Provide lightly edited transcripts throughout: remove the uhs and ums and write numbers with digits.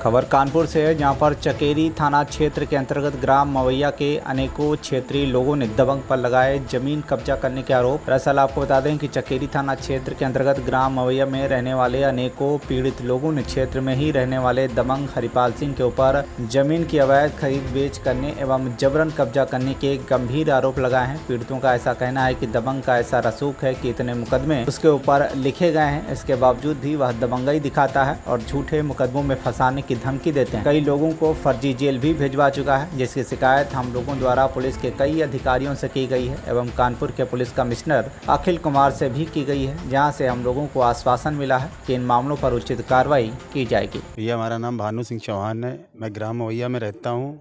खबर कानपुर से है, जहां पर चकेरी थाना क्षेत्र के अंतर्गत ग्राम मवैया के अनेकों क्षेत्रीय लोगों ने दबंग पर लगाए जमीन कब्जा करने के आरोप। दरअसल आपको बता दें कि चकेरी थाना क्षेत्र के अंतर्गत ग्राम मवैया में रहने वाले अनेकों पीड़ित लोगों ने क्षेत्र में ही रहने वाले दबंग हरिपाल सिंह के ऊपर जमीन की अवैध खरीद बेच करने एवं जबरन कब्जा करने के गंभीर आरोप लगाए हैं। पीड़ितों का ऐसा कहना है कि दबंग का ऐसा रसूख है कि इतने मुकदमे उसके ऊपर लिखे गए हैं, इसके बावजूद भी वह दबंगई दिखाता है और झूठे मुकदमों में फंसाने की धमकी देते हैं। कई लोगों को फर्जी जेल भी भिजवा चुका है, जिसकी शिकायत हम लोगों द्वारा पुलिस के कई अधिकारियों से की गई है एवं कानपुर के पुलिस कमिश्नर अखिल कुमार से भी की गई है, जहां से हम लोगों को आश्वासन मिला है कि इन मामलों पर उचित कार्रवाई की जाएगी। ये हमारा नाम भानु सिंह चौहान है, मैं ग्राम मवैया में रहता हूँ।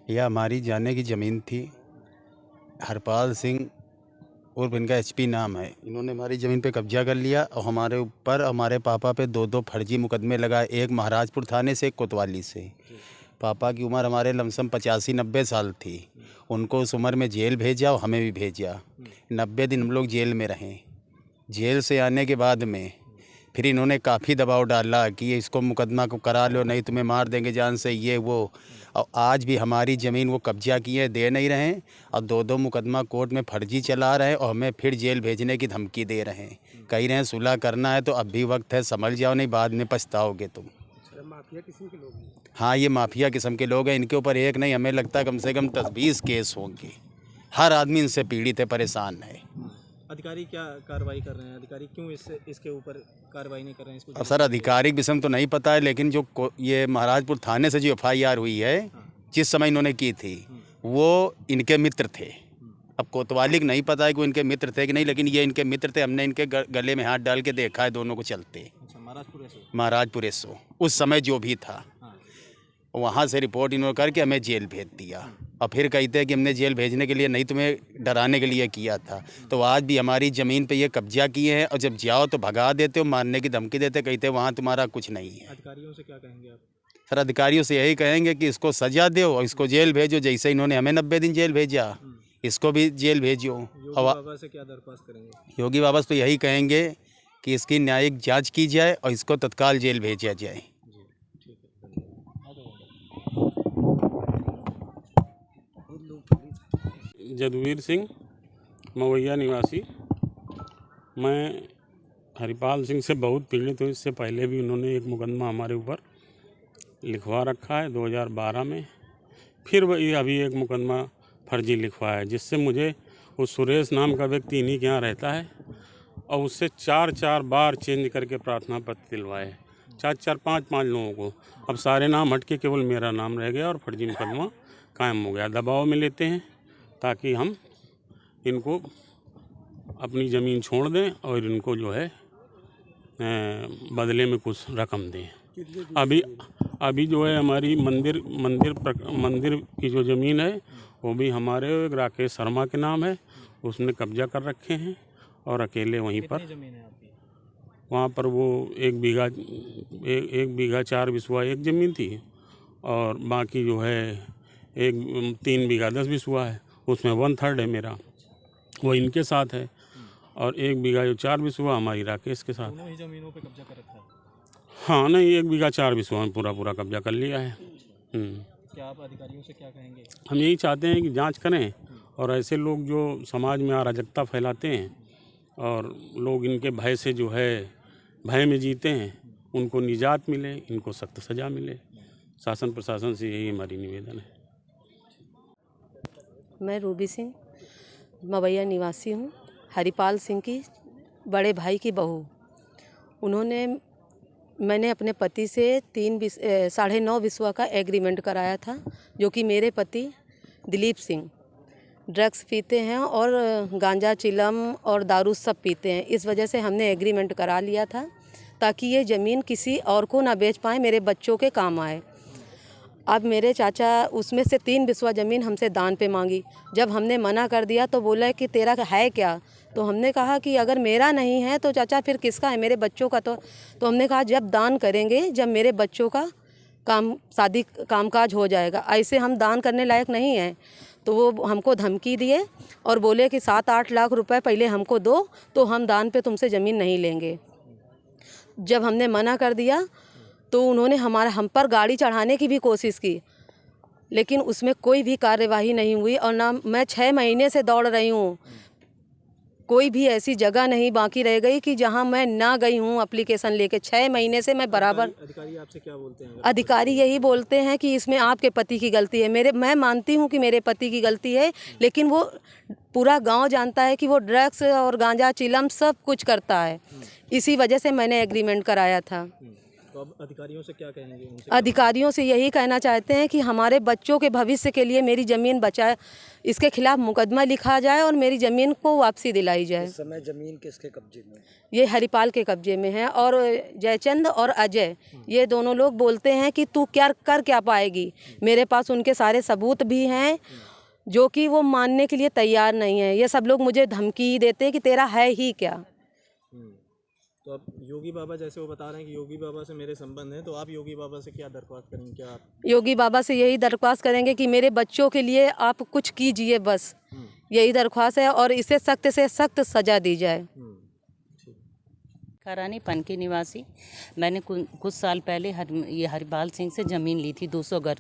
यह हमारी जाने की ज़मीन थी। हरपाल सिंह उर्फ इनका HP नाम है। इन्होंने हमारी ज़मीन पे कब्जा कर लिया और हमारे ऊपर हमारे पापा पे दो फर्जी मुकदमे लगाए, एक महाराजपुर थाने से, एक कोतवाली से। पापा की उम्र हमारे लमसम 85-90 साल थी। उनको उस उम्र में जेल भेजा और हमें भी भेजा। 90 दिन हम लोग जेल में रहें। जेल से आने के बाद में फिर इन्होंने काफ़ी दबाव डाला कि इसको मुकदमा को करा लो, नहीं तुम्हें मार देंगे जान से, ये वो। और आज भी हमारी ज़मीन वो कब्जा किए दे नहीं रहे हैं और दो मुकदमा कोर्ट में फर्जी चला रहे हैं और हमें फिर जेल भेजने की धमकी दे रहे हैं। कह रहे हैं सुलह करना है तो अब भी वक्त है, समझ जाओ, नहीं बाद में पछताओगे तुम। माफिया किस्म के लोग हैं? हाँ, ये माफिया किस्म के लोग हैं। इनके ऊपर एक नहीं, हमें लगता है कम से कम 10-20 केस होंगे। हर आदमी इनसे पीड़ित है, परेशान है। अधिकारी क्या कार्रवाई कर रहे हैं? अधिकारी क्यों इसके ऊपर कार्रवाई नहीं कर रहे हैं? इसको अब सर आधिकारिक विषम तो नहीं पता है, लेकिन जो ये महाराजपुर थाने से जो FIR हुई है, जिस समय इन्होंने की थी, वो इनके मित्र थे। अब कोतवाली को नहीं पता है कि वो इनके मित्र थे कि नहीं, लेकिन ये इनके मित्र थे। हमने इनके गले में हाथ डाल के देखा है दोनों को चलते। अच्छा, महाराजपुर एसओ उस समय जो भी था, वहाँ से रिपोर्ट इन्होंने करके हमें जेल भेज दिया। और फिर कहते हैं कि हमने जेल भेजने के लिए नहीं, तुम्हें डराने के लिए किया था। तो आज भी हमारी ज़मीन पे ये कब्जा किए हैं और जब जाओ तो भगा देते हो, मारने की धमकी देते, कहते वहाँ तुम्हारा कुछ नहीं है। अधिकारियों से क्या कहेंगे आप? सर अधिकारियों से यही कहेंगे कि इसको सजा दो और इसको जेल भेजो, जैसे इन्होंने हमें 90 दिन जेल भेजा, इसको भी जेल भेजो। योगी बाबा से क्या दरख्वास्त करेंगे? योगी बाबा से तो यही कहेंगे कि इसकी न्यायिक जाँच की जाए और इसको तत्काल जेल भेजा जाए। जदवीर सिंह, मवैया निवासी। मैं हरिपाल सिंह से बहुत पीड़ित हूँ। इससे पहले भी उन्होंने एक मुकदमा हमारे ऊपर लिखवा रखा है 2012 में। फिर वही अभी एक मुकदमा फर्जी लिखवाया है, जिससे मुझे उस सुरेश नाम का व्यक्ति इन्हीं के यहाँ रहता है और उससे 4 बार चेंज करके प्रार्थना पत्र दिलवाए, 4-5 लोगों को। अब सारे नाम हट के केवल मेरा नाम रह गया और फर्जी मुकदमा कायम हो गया। दबाव में लेते हैं ताकि हम इनको अपनी ज़मीन छोड़ दें और इनको जो है बदले में कुछ रकम दें। अभी जो है हमारी मंदिर की जो ज़मीन है वो भी हमारे राकेश शर्मा के नाम है। उसने कब्जा कर रखे हैं और अकेले वहीं पर, वहाँ पर वो 1 बीघा 4 बिस्वा एक ज़मीन थी और बाकी जो है 3 बीघा 10 बिस्वा है, उसमें 1/3 है मेरा, वो इनके साथ है। और 1 बीघा जो 4 बिस्वा हमारी राकेश के साथ। दोनों ही ज़मीनों पे कब्जा कर रखा है? हाँ, नहीं, 1 बीघा 4 बिस्वा में पूरा कब्जा कर लिया है। क्या आप अधिकारियों से क्या कहेंगे? हम यही चाहते हैं कि जांच करें और ऐसे लोग जो समाज में अराजकता फैलाते हैं और लोग इनके भय से जो है भय में जीते हैं, उनको निजात मिले, इनको सख्त सज़ा मिले। शासन प्रशासन से यही हमारी निवेदन है। मैं रूबी सिंह, मवैया निवासी हूँ। हरिपाल सिंह की बड़े भाई की बहू। मैंने अपने पति से 9.5 बिस्वा का एग्रीमेंट कराया था, जो कि मेरे पति दिलीप सिंह ड्रग्स पीते हैं और गांजा, चिलम और दारू सब पीते हैं। इस वजह से हमने एग्रीमेंट करा लिया था ताकि ये ज़मीन किसी और को ना बेच पाए, मेरे बच्चों के काम आए। अब मेरे चाचा उसमें से 3 बिस्वा ज़मीन हमसे दान पे मांगी। जब हमने मना कर दिया तो बोला कि तेरा है क्या? तो हमने कहा कि अगर मेरा नहीं है तो चाचा फिर किसका है? मेरे बच्चों का। तो हमने कहा जब दान करेंगे जब मेरे बच्चों का कामकाज हो जाएगा, ऐसे हम दान करने लायक नहीं हैं। तो वो हमको धमकी दिए और बोले कि 7-8 लाख रुपए पहले हमको दो तो हम दान पे तुमसे ज़मीन नहीं लेंगे। जब हमने मना कर दिया तो उन्होंने हम पर गाड़ी चढ़ाने की भी कोशिश की, लेकिन उसमें कोई भी कार्यवाही नहीं हुई। और ना, मैं 6 महीने से दौड़ रही हूँ, कोई भी ऐसी जगह नहीं बाकी रह गई कि जहां मैं ना गई हूं एप्लीकेशन लेके। 6 महीने से मैं बराबर। अधिकारी आपसे क्या बोलते हैं? अधिकारी यही बोलते हैं कि इसमें आपके पति की गलती है। मैं मानती हूं कि मेरे पति की गलती है, लेकिन वो पूरा गांव जानता है कि वो ड्रग्स और गांजा चिलम सब कुछ करता है। इसी वजह से मैंने एग्रीमेंट कराया था। तो अब अधिकारियों से क्या कहेंगे? उनसे अधिकारियों से यही कहना चाहते हैं कि हमारे बच्चों के भविष्य के लिए मेरी ज़मीन बचाए, इसके खिलाफ मुकदमा लिखा जाए और मेरी ज़मीन को वापसी दिलाई जाए। इस समय ज़मीन किसके कब्जे में? ये हरिपाल के कब्जे में है और जयचंद और अजय, ये दोनों लोग बोलते हैं कि तू क्या पाएगी। मेरे पास उनके सारे सबूत भी हैं जो कि वो मानने के लिए तैयार नहीं है। ये सब लोग मुझे धमकी ही देते हैं कि तेरा है ही क्या। तो अब योगी बाबा, जैसे वो बता रहे हैं कि योगी बाबा से मेरे संबंध हैं, तो आप योगी बाबा से क्या दरख्वास्त करेंगे? क्या आप योगी बाबा से यही दरख्वास्त करेंगे कि मेरे बच्चों के लिए आप कुछ कीजिए, बस यही दरख्वास्त है, और इसे सख्त से सख्त सज़ा दी जाए। खरानी पनकी निवासी। मैंने कुछ साल पहले ये हरिपाल सिंह से ज़मीन ली थी 200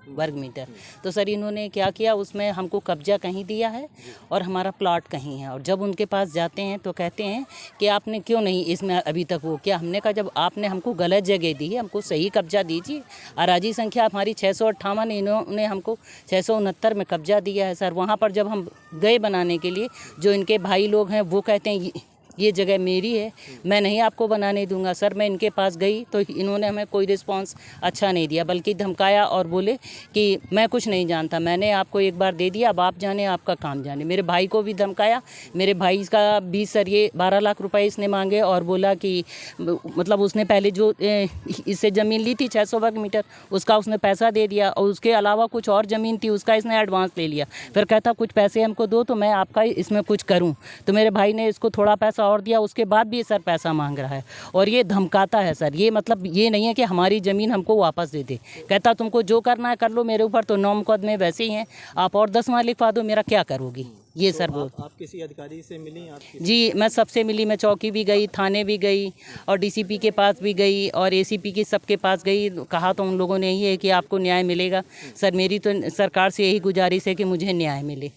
वर्ग मीटर। तो सर इन्होंने क्या किया, उसमें हमको कब्जा कहीं दिया है और हमारा प्लॉट कहीं है। और जब उनके पास जाते हैं तो कहते हैं कि आपने क्यों नहीं इसमें अभी तक वो किया। हमने कहा जब आपने हमको गलत जगह दी है, हमको सही कब्जा दीजिए। अराजी संख्या हमारी 658, इन्होंने हमको 669 में कब्जा दिया है सर। वहाँ पर जब हम गए बनाने के लिए, जो इनके भाई लोग हैं वो कहते हैं ये जगह मेरी है, मैं नहीं आपको बनाने दूंगा। सर मैं इनके पास गई तो इन्होंने हमें कोई रिस्पांस अच्छा नहीं दिया, बल्कि धमकाया और बोले कि मैं कुछ नहीं जानता, मैंने आपको एक बार दे दिया, अब आप जाने, आपका काम जाने। मेरे भाई को भी धमकाया। मेरे भाई का भी सर ये 12 लाख रुपए इसने मांगे और बोला कि मतलब उसने पहले जो इससे ज़मीन ली थी 600 वर्ग मीटर, उसका उसने पैसा दे दिया, और उसके अलावा कुछ और ज़मीन थी उसका इसने एडवांस ले लिया। फिर कहता कुछ पैसे हमको दो तो मैं आपका इसमें कुछ करूँ। तो मेरे भाई ने इसको थोड़ा पैसा और दिया, उसके बाद भी सर पैसा मांग रहा है और ये धमकाता है सर। ये मतलब ये नहीं है कि हमारी ज़मीन हमको वापस दे दे, कहता तुमको जो करना है कर लो, मेरे ऊपर तो 9 मुकदमे वैसे ही हैं, आप और 10 माँ लिखवा दो, मेरा क्या करोगी। ये सर बोल। आप किसी अधिकारी से मिली? जी मैं सबसे मिली, मैं चौकी भी गई, थाने भी गई और डीसीपी के पास भी गई और एसीपी के सबके पास गई। कहा तो उन लोगों ने यही है कि आपको न्याय मिलेगा। सर मेरी तो सरकार से यही गुजारिश है कि मुझे न्याय मिले,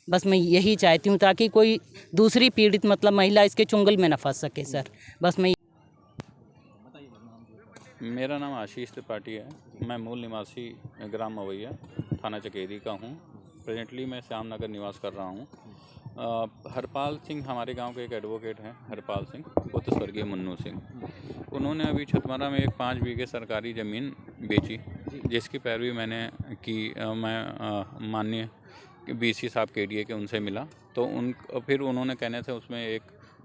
बस मैं यही चाहती हूँ, ताकि कोई दूसरी पीड़ित मतलब महिला इसके चुंगल में न फंस सके सर। बस मैं मेरा नाम आशीष त्रिपाठी है। मैं मूल निवासी ग्राम मवैया थाना चकेरी का हूँ। प्रेजेंटली मैं श्याम नगर निवास कर रहा हूँ। हरपाल सिंह हमारे गांव के एक एडवोकेट हैं, हरपाल सिंह पुत्र स्वर्गीय मुन्नू सिंह। उन्होंने अभी छतमारा में एक 5 बीघे सरकारी ज़मीन बेची, जिसकी पैरवी मैंने की। मैं माननीय बीसी साहब केडीए के उनसे मिला, तो फिर उन्होंने कहने से उसमें एक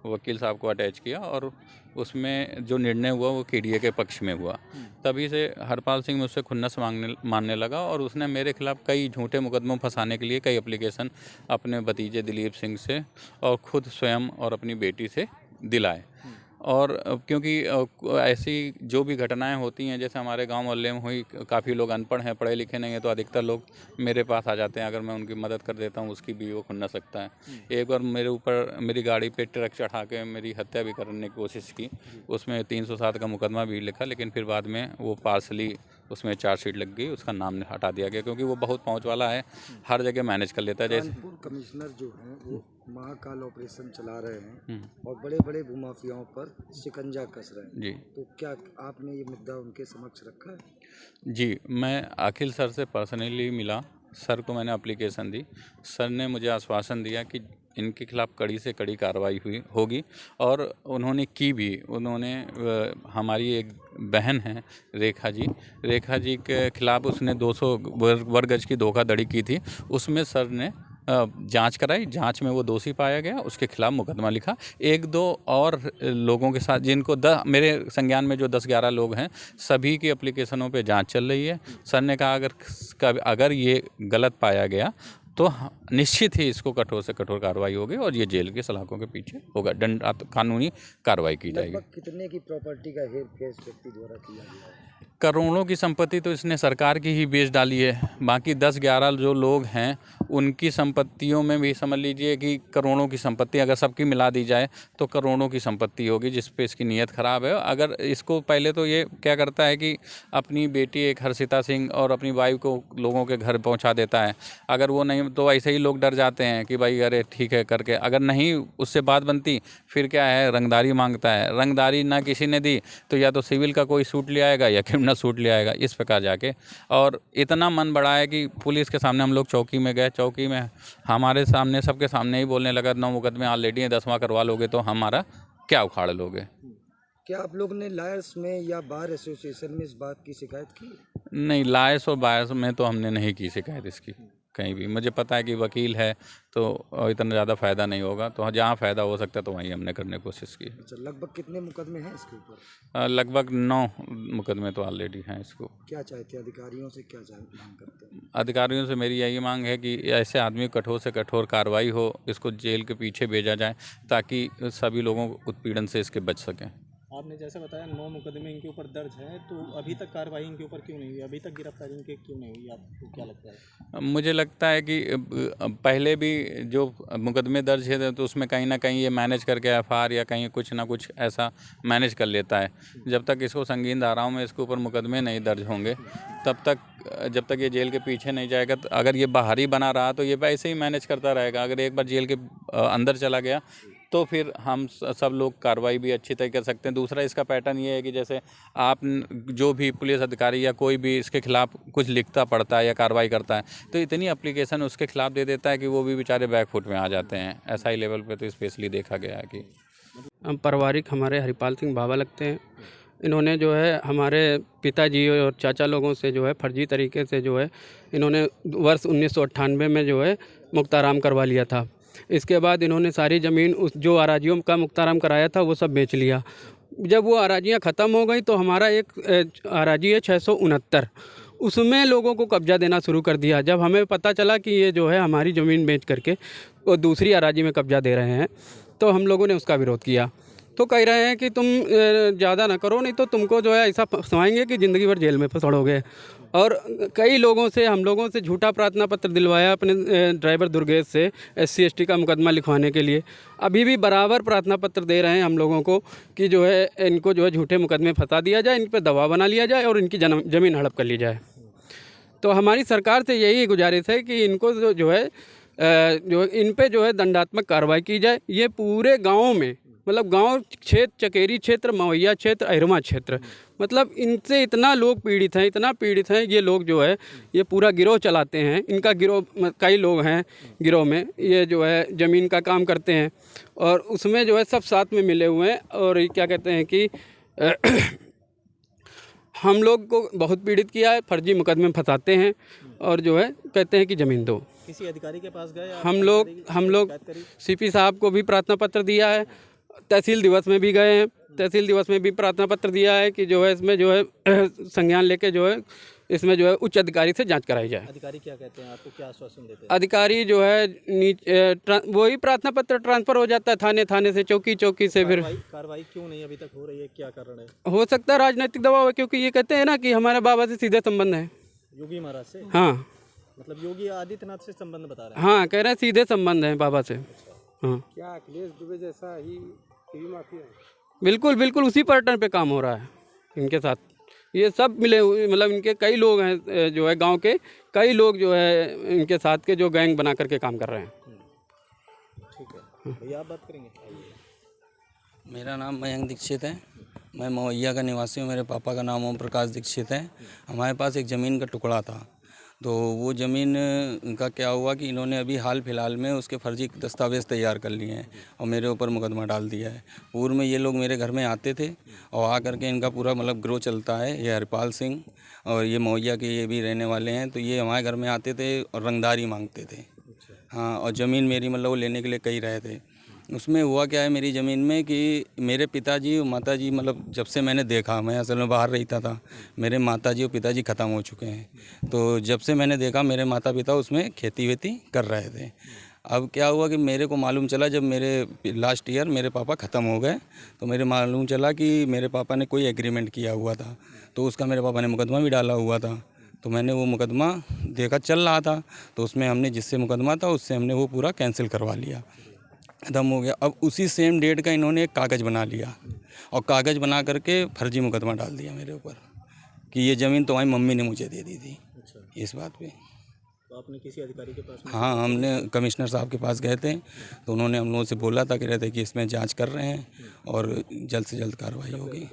वकील साहब को अटैच किया और उसमें जो निर्णय हुआ वो केडीए के पक्ष में हुआ। तभी से हरपाल सिंह मुझसे खुन्नस मानने लगा और उसने मेरे खिलाफ कई झूठे मुकदमों फंसाने के लिए कई एप्लीकेशन अपने भतीजे दिलीप सिंह से और खुद स्वयं और अपनी बेटी से दिलाए। और क्योंकि ऐसी जो भी घटनाएं होती हैं, जैसे हमारे गांव मोहल्ले में हुई, काफ़ी लोग अनपढ़ हैं, पढ़े लिखे नहीं हैं, तो अधिकतर लोग मेरे पास आ जाते हैं। अगर मैं उनकी मदद कर देता हूं, उसकी भी वो खुन्ना सकता है। एक बार मेरे ऊपर मेरी गाड़ी पे ट्रक चढ़ा के मेरी हत्या भी करने की कोशिश की। उसमें 307 का मुकदमा भी लिखा, लेकिन फिर बाद में वो पार्सली उसमें चार्जशीट लग गई, उसका नाम हटा दिया गया, क्योंकि वो बहुत पहुँच वाला है, हर जगह मैनेज कर लेता है। जैसे कमिश्नर जो हैं वो महाकाल ऑपरेशन चला रहे हैं और बड़े बड़े भूमाफियाओं पर शिकंजा कस रहे हैं जी, तो क्या आपने ये मुद्दा उनके समक्ष रखा है? जी, मैं अखिल सर से पर्सनली मिला, सर को मैंने एप्लीकेशन दी। सर ने मुझे आश्वासन दिया कि इनके खिलाफ कड़ी से कड़ी कार्रवाई होगी और उन्होंने की भी। उन्होंने हमारी एक बहन है रेखा जी के खिलाफ उसने 200 वर्ग गज की धोखाधड़ी की थी। उसमें सर ने जांच कराई, जांच में वो दोषी पाया गया, उसके खिलाफ मुकदमा लिखा। 1-2 और लोगों के साथ जिनको मेरे संज्ञान में जो 10-11 लोग हैं, सभी की एप्लीकेशनों पे जांच चल रही है। सर ने कहा अगर ये गलत पाया गया तो निश्चित ही इसको कठोर से कठोर कार्रवाई होगी और ये जेल के सलाखों के पीछे होगा, कानूनी कार्रवाई की जाएगी। कितने की प्रॉपर्टी का हेर फेर इस व्यक्ति द्वारा किया गया है? करोड़ों की संपत्ति तो इसने सरकार की ही बेच डाली है। बाकी 10-11 जो लोग हैं उनकी संपत्तियों में भी समझ लीजिए कि करोड़ों की संपत्ति अगर सबकी मिला दी जाए तो करोड़ों की संपत्ति होगी, जिस पे इसकी नीयत ख़राब है। अगर इसको पहले तो ये क्या करता है कि अपनी बेटी एक हर्षिता सिंह और अपनी वाइफ को लोगों के घर पहुंचा देता है। अगर वो नहीं तो ऐसे ही लोग डर जाते हैं कि भाई अरे ठीक है करके, अगर नहीं उससे बात बनती फिर क्या है, रंगदारी मांगता है। रंगदारी ना किसी ने दी तो या तो सिविल का कोई सूट ले आएगा या क्रिमिनल सूट ले आएगा, इस प्रकार जाके। और इतना मन बढ़ा है कि पुलिस के सामने हम लोग चौकी में गए, चौकी में हमारे सामने सबके सामने ही बोलने लगा 9 मुकदमे ऑलरेडी हैं, 10वां करवा लोगे तो हमारा क्या उखाड़ लोगे। क्या आप लोग ने लायर्स में या बार एसोसिएशन में इस बात की शिकायत की? नहीं, लायस और बायस में तो हमने नहीं की शिकायत इसकी कहीं भी। मुझे पता है कि वकील है तो इतना ज़्यादा फ़ायदा नहीं होगा, तो जहाँ फ़ायदा हो सकता है तो वहीं हमने करने की कोशिश की। अच्छा, लगभग कितने मुकदमे हैं इसके ऊपर? लगभग 9 मुकदमे तो ऑलरेडी हैं इसको। क्या चाहते हैं अधिकारियों से, क्या मांग करते हैं? अधिकारियों से मेरी यही मांग है कि ऐसे आदमी कठोर से कठोर कार्रवाई हो, इसको जेल के पीछे भेजा जाए ताकि सभी लोगों को उत्पीड़न से इसके बच सकें। आपने जैसे बताया 9 मुकदमे इनके ऊपर दर्ज हैं, तो अभी तक कार्रवाई इनके ऊपर क्यों नहीं हुई, अभी तक गिरफ्तारी इनके क्यों नहीं हुई, आपको क्या लगता है? मुझे लगता है कि पहले भी जो मुकदमे दर्ज है तो उसमें कहीं ना कहीं ये मैनेज करके एफआईआर या कहीं कुछ ना कुछ ऐसा मैनेज कर लेता है। जब तक इसको संगीन धाराओं में इसके ऊपर मुकदमे नहीं दर्ज होंगे तब तक, जब तक ये जेल के पीछे नहीं जाएगा, तो अगर ये बाहरी बना रहा तो ये वैसे ही मैनेज करता रहेगा। अगर एक बार जेल के अंदर चला गया तो फिर हम सब लोग कार्रवाई भी अच्छी तरह कर सकते हैं। दूसरा इसका पैटर्न ये है कि जैसे आप जो भी पुलिस अधिकारी या कोई भी इसके खिलाफ कुछ लिखता पढ़ता है या कार्रवाई करता है तो इतनी एप्लीकेशन उसके खिलाफ दे देता है कि वो भी बेचारे बैकफुट में आ जाते हैं। ऐसा ही लेवल पे तो स्पेशली देखा गया है कि हम पारिवारिक हमारे हरिपाल सिंह बाबा लगते हैं। इन्होंने जो है हमारे पिताजी और चाचा लोगों से जो है फर्जी तरीके से जो है इन्होंने वर्ष 1998 में जो है मुक्ताराम करवा लिया था। इसके बाद इन्होंने सारी ज़मीन उस जो अराजियों का मुक्ताराम कराया था वो सब बेच लिया। जब वो अराजियाँ ख़त्म हो गई तो हमारा एक अराजी है 669, उसमें लोगों को कब्जा देना शुरू कर दिया। जब हमें पता चला कि ये जो है हमारी ज़मीन बेच करके वो दूसरी अराजी में कब्जा दे रहे हैं तो हम लोगों ने उसका विरोध किया। तो कह रहे हैं कि तुम ज़्यादा ना करो, नहीं तो तुमको जो है ऐसा फंसवाएंगे कि ज़िंदगी भर जेल में फंसोगे। और कई लोगों से हम लोगों से झूठा प्रार्थना पत्र दिलवाया अपने ड्राइवर दुर्गेश से SC/ST का मुकदमा लिखवाने के लिए। अभी भी बराबर प्रार्थना पत्र दे रहे हैं हम लोगों को कि जो है इनको जो है झूठे मुकदमे फंसा दिया जाए, इन पर दबाव बना लिया जाए और इनकी ज़मीन हड़प कर ली जाए। तो हमारी सरकार से यही गुजारिश है कि इनको जो है इन पे जो है दंडात्मक कार्रवाई की जाए। ये पूरे गाँव में, मतलब गांव क्षेत्र, चकेरी क्षेत्र, मवैया क्षेत्र, अहिरमा क्षेत्र, मतलब इनसे इतना लोग पीड़ित हैं, इतना पीड़ित हैं। ये लोग जो है ये पूरा गिरोह चलाते हैं। इनका गिरोह, कई लोग हैं गिरोह में, ये जो है ज़मीन का काम करते हैं और उसमें जो है सब साथ में मिले हुए हैं। और क्या कहते हैं कि हम लोग को बहुत पीड़ित किया है, फर्जी मुकदमे में फंसाते हैं और जो है कहते हैं कि ज़मीन दो। किसी अधिकारी के पास गए? हम लोग CP साहब को भी प्रार्थना पत्र दिया है, तहसील दिवस में भी गए हैं, तहसील दिवस में भी प्रार्थना पत्र दिया है कि जो है इसमें जो है संज्ञान लेके जो है इसमें जो है उच्च अधिकारी से जांच कराई जाए। अधिकारी क्या कहते हैं, आपको क्या आश्वासन देते हैं? अधिकारी जो है नीचे वही प्रार्थना पत्र ट्रांसफ़र हो जाता है थाने से चौकी से। फिर कार्रवाई क्यों नहीं अभी तक हो रही है, क्या कारण है? हो सकता है राजनीतिक दबाव है, क्योंकि ये कहते हैं ना कि हमारे बाबा से सीधे संबंध है। योगी महाराज से? हाँ, मतलब योगी आदित्यनाथ से संबंध बता रहे हैं? हाँ, कह रहे हैं सीधे संबंध है बाबा से। हाँ, क्या अखिलेश दुबे जैसा ही माफिया है? बिल्कुल उसी पैटर्न पे काम हो रहा है इनके साथ। ये सब मिले हुए, मतलब इनके कई लोग हैं जो है गांव के कई लोग जो है इनके साथ के जो गैंग बना करके काम कर रहे हैं। ठीक है भैया, आप बात करेंगे? मेरा नाम मयंक दीक्षित है, मैं मवैया का निवासी हूँ। मेरे पापा का नाम ओम प्रकाश दीक्षित है। हमारे पास एक ज़मीन का टुकड़ा था, तो वो ज़मीन का क्या हुआ कि इन्होंने अभी हाल फिलहाल में उसके फर्जी दस्तावेज़ तैयार कर लिए हैं और मेरे ऊपर मुकदमा डाल दिया है। पूर्व में ये लोग मेरे घर में आते थे और आ करके इनका पूरा मतलब ग्रोह चलता है। ये हरिपाल सिंह और ये मवैया के ये भी रहने वाले हैं। तो ये हमारे घर में आते थे और रंगदारी मांगते थे। हाँ, और ज़मीन मेरी मतलब वो लेने के लिए कई रहे थे। उसमें हुआ क्या है मेरी ज़मीन में कि मेरे पिताजी और माताजी, मतलब जब से मैंने देखा, मैं असल में बाहर रहता था, मेरे माताजी और पिताजी ख़त्म हो चुके हैं। तो जब से मैंने देखा मेरे माता पिता उसमें खेती वेती कर रहे थे। अब क्या हुआ कि मेरे को मालूम चला जब मेरे लास्ट ईयर मेरे पापा ख़त्म हो गए, तो मेरे मालूम चला कि मेरे पापा ने कोई एग्रीमेंट किया हुआ था, तो उसका मेरे पापा ने मुकदमा भी डाला हुआ था। तो मैंने वो मुकदमा देखा चल रहा था, तो उसमें हमने जिससे मुकदमा था उससे हमने वो पूरा कैंसिल करवा लिया, ख़त्म हो गया। अब उसी सेम डेट का इन्होंने एक कागज़ बना लिया और कागज़ बना करके फर्जी मुकदमा डाल दिया मेरे ऊपर कि ये ज़मीन तुम्हारी मम्मी ने मुझे दे दी थी। इस बात पे तो आपने किसी अधिकारी के पास हाँ, हमने कमिश्नर साहब के पास गए थे, तो उन्होंने हम लोगों से बोला था, कह रहे थे कि इसमें जांच कर रहे हैं और जल्द से जल्द कार्रवाई होगी।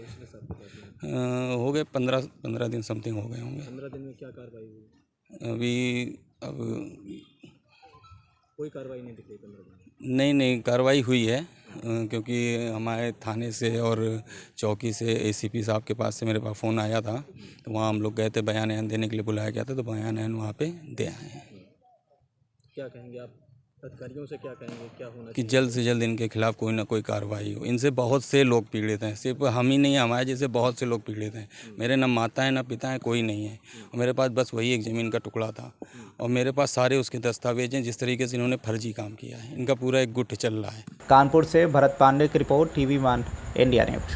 हो गए 15 दिन समथिंग हो गए होंगे। 15 दिन में क्या कार्रवाई हुई? अब कोई कार्रवाई नहीं दिख रही 15 दिन? नहीं कार्रवाई हुई है, क्योंकि हमारे थाने से और चौकी से एसीपी साहब के पास से मेरे पास फ़ोन आया था, तो वहाँ हम लोग गए थे, बयान देने के लिए बुलाया गया था, तो बयान वहाँ पे दे आए हैं। क्या कहेंगे आप अधिकारियों से, क्या कहेंगे क्या होना कि चाहिए? जल्द से जल्द इनके खिलाफ़ कोई ना कोई कार्रवाई हो। इनसे बहुत से लोग पीड़ित हैं, सिर्फ हम ही नहीं, हमारे जैसे बहुत से लोग पीड़ित हैं। मेरे ना माता है ना पिता है, कोई नहीं है, और मेरे पास बस वही एक ज़मीन का टुकड़ा था, और मेरे पास सारे उसके दस्तावेज हैं। जिस तरीके से इन्होंने फर्जी काम किया है, इनका पूरा एक गुट चल रहा है। कानपुर से भरत पांडे की रिपोर्ट, TV1 इंडिया न्यूज।